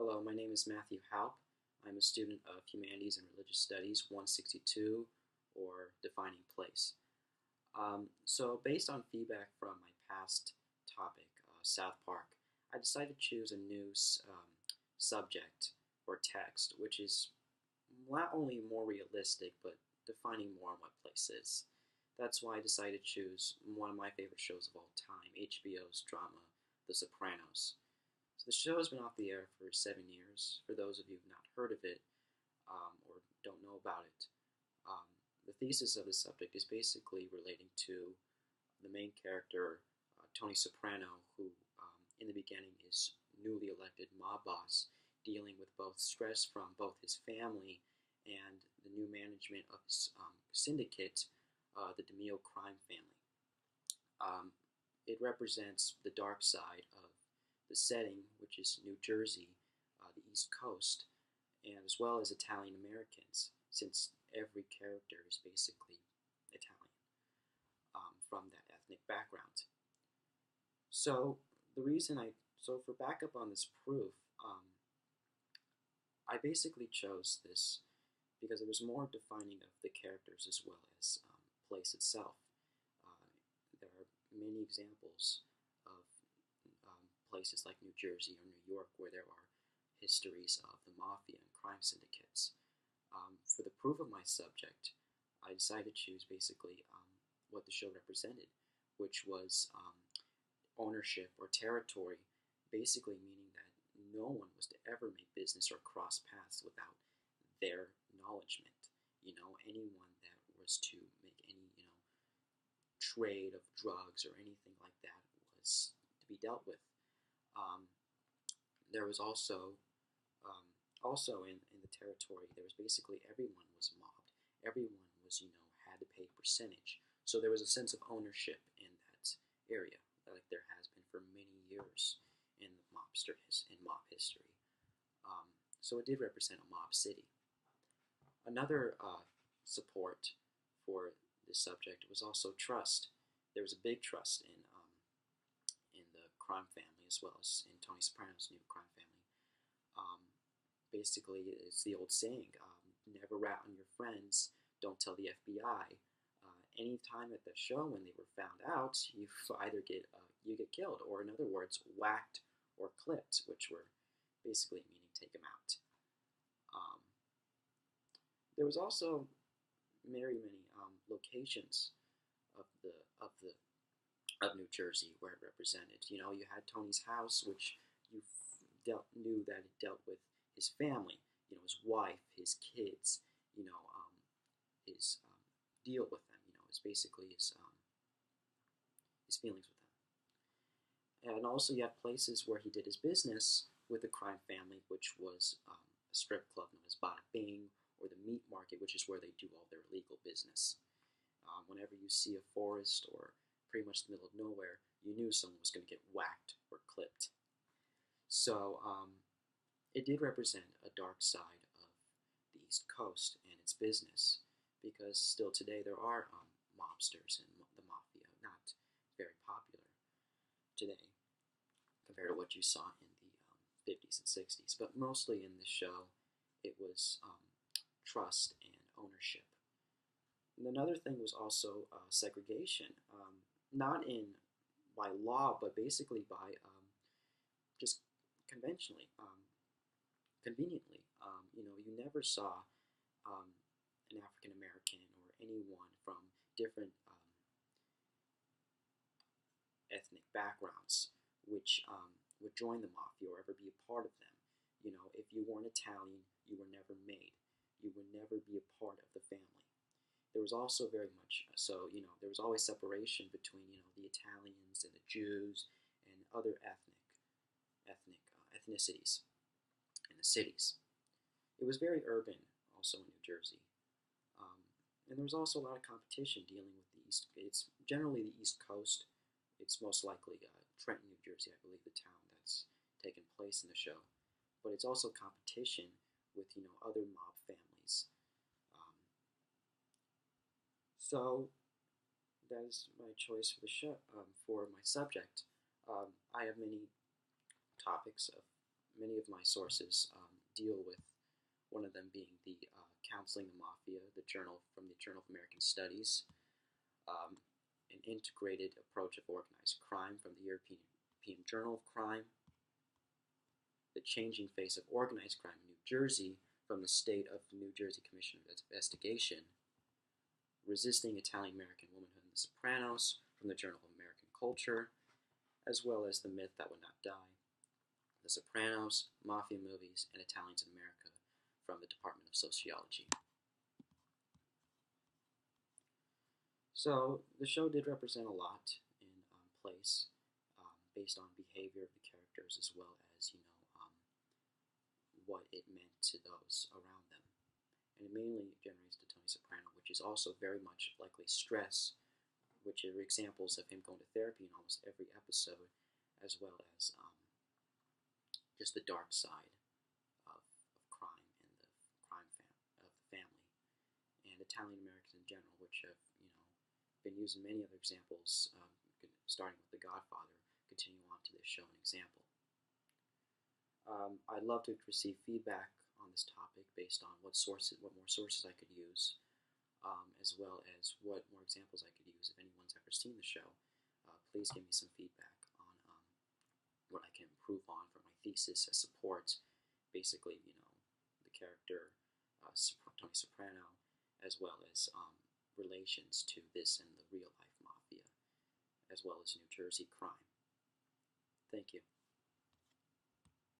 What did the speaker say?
Hello, my name is Matthew Haupt. I'm a student of Humanities and Religious Studies 162, or Defining Place. Based on feedback from my past topic, South Park, I decided to choose a new subject or text, which is not only more realistic, but defining more on what place is. That's why I decided to choose one of my favorite shows of all time, HBO's drama, The Sopranos. So the show has been off the air for 7 years. For those of you who've not heard of it or don't know about it, the thesis of the subject is basically relating to the main character, Tony Soprano, who in the beginning is newly elected mob boss, dealing with both stress from both his family and the new management of his syndicate, the DeMille crime family. It represents the dark side of the setting, which is New Jersey, the East Coast, and as well as Italian Americans, since every character is basically Italian from that ethnic background. So for backup on this proof, I basically chose this because it was more defining of the characters as well as place itself. There are many examples of places like New Jersey or New York where there are histories of the mafia and crime syndicates. For the proof of my subject, I decided to choose basically what the show represented, which was ownership or territory, basically meaning that no one was to ever make business or cross paths without their acknowledgement. Anyone that was to make any, trade of drugs or anything like that was to be dealt with. There was also in the territory, there was basically everyone was mobbed. Everyone was, had to pay a percentage. So there was a sense of ownership in that area, like there has been for many years in mob history. So it did represent a mob city. Another support for this subject was also trust. There was a big trust in the crime family as well as in Tony Soprano's new crime family. Basically, it's the old saying, never rat on your friends, don't tell the FBI. Any time at the show when they were found out, you either get killed, or in other words, whacked or clipped, which were basically meaning take them out. There was also many locations of New Jersey where it represented. You had Tony's house, which you knew that it dealt with his family, his wife, his kids, his deal with them, is basically his feelings with them. And also you have places where he did his business with the crime family, which was a strip club known as Bada Bing, or the meat market, which is where they do all their illegal business. Whenever you see a forest or pretty much the middle of nowhere, you knew someone was going to get whacked or clipped. So it did represent a dark side of the East Coast and its business, because still today there are mobsters and the mafia, not very popular today compared to what you saw in the 50s and 60s. But mostly in this show, it was trust and ownership. And another thing was also segregation, not by law, but basically by just conventionally, conveniently. You never saw an African American or anyone from different ethnic backgrounds which would join the mafia or ever be a part of them. If you weren't Italian, you were never made. You would never be a part of the family. There was also very much so, there was always separation between, the Italians and the Jews and other ethnicities in the cities. It was very urban also in New Jersey. And there was also a lot of competition dealing with the East. It's generally the East Coast. It's most likely Trenton, New Jersey, I believe, the town that's taken place in the show. But it's also competition with, other mob families. So that is my choice for the show, for my subject. I have many topics of many of my sources deal with one of them being the Counseling the Mafia, the journal from the Journal of American Studies, um, an integrated approach of organized crime from the European Journal of Crime, the changing face of organized crime in New Jersey from the State of New Jersey Commission of Investigation, resisting Italian-American womanhood in The Sopranos from the Journal of American Culture, as well as The Myth That Would Not Die, The Sopranos, Mafia Movies, and Italians in America from the Department of Sociology. So the show did represent a lot in place, based on behavior of the characters as well as what it meant to those around them. And it mainly generates to Tony Soprano, which is also very much likely stress, which are examples of him going to therapy in almost every episode, as well as just the dark side of crime and the crime of the family, and Italian Americans in general, which have been used in many other examples, starting with The Godfather, continuing on to this show an example. I'd love to receive feedback on this topic based on what more sources I could use, as well as what more examples I could use. If anyone's ever seen the show, please give me some feedback on what I can improve on for my thesis as support. Basically, the character Tony Soprano, as well as relations to this and the real life mafia, as well as New Jersey crime. Thank you.